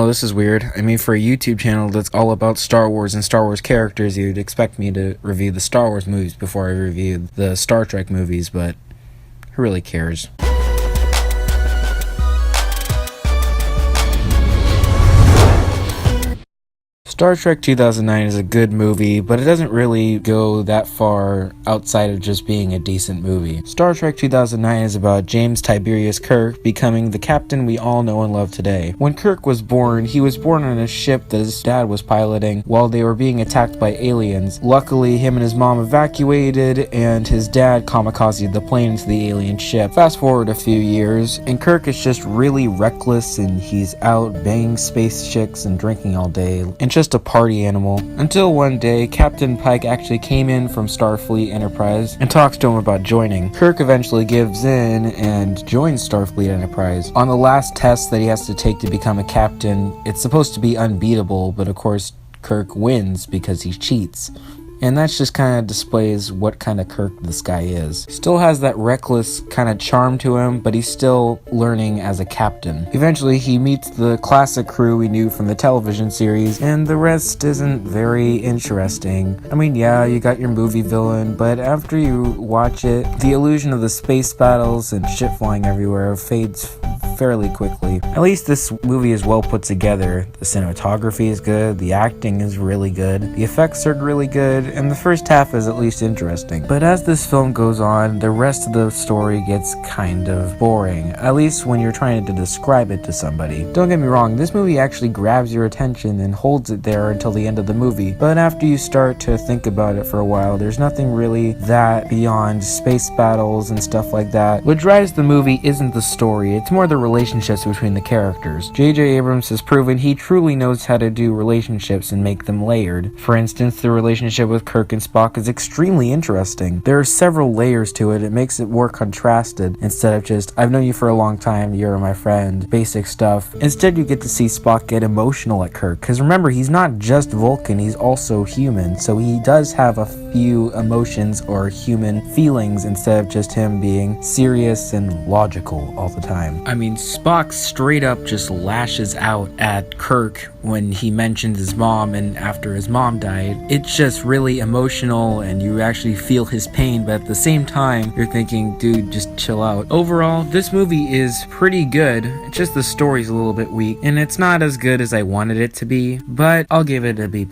Oh, this is weird. I mean, for a YouTube channel that's all about Star Wars and Star Wars characters, you'd expect me to review the Star Wars movies before I review the Star Trek movies, but who really cares? Star Trek 2009 is a good movie, but it doesn't really go that far outside of just being a decent movie. Star Trek 2009 is about James Tiberius Kirk becoming the captain we all know and love today. When Kirk was born, he was born on a ship that his dad was piloting while they were being attacked by aliens. Luckily, him and his mom evacuated, and his dad kamikazed the plane into the alien ship. Fast forward a few years, and Kirk is just really reckless, and he's out banging space chicks and drinking all day, and just a party animal, until one day Captain Pike actually came in from Starfleet Enterprise and talks to him about joining. Kirk eventually gives in and joins Starfleet Enterprise. On the last test that he has to take to become a captain, it's supposed to be unbeatable, but of course Kirk wins because he cheats. And that just kind of displays what kind of Kirk this guy is. Still has that reckless kind of charm to him, but he's still learning as a captain. Eventually, he meets the classic crew we knew from the television series, and the rest isn't very interesting. I mean, yeah, you got your movie villain, but after you watch it, the illusion of the space battles and shit flying everywhere fades fairly quickly. At least this movie is well put together. The cinematography is good, the acting is really good, the effects are really good, and the first half is at least interesting. But as this film goes on, the rest of the story gets kind of boring, at least when you're trying to describe it to somebody. Don't get me wrong, this movie actually grabs your attention and holds it there until the end of the movie, but after you start to think about it for a while, there's nothing really that beyond space battles and stuff like that. What drives the movie isn't the story, it's more the relationships between the characters. J.J. Abrams has proven he truly knows how to do relationships and make them layered. For instance, the relationship with Kirk and Spock is extremely interesting. There are several layers to it. It makes it more contrasted instead of just, I've known you for a long time, you're my friend, basic stuff. Instead, you get to see Spock get emotional at Kirk, because remember, he's not just Vulcan, he's also human, so he does have a few emotions or human feelings instead of just him being serious and logical all the time. I mean, Spock straight up just lashes out at Kirk when he mentions his mom and after his mom died. It's just really emotional and you actually feel his pain, but at the same time, you're thinking, dude, just chill out. Overall, this movie is pretty good. It's just the story's a little bit weak, and it's not as good as I wanted it to be, but I'll give it a B+.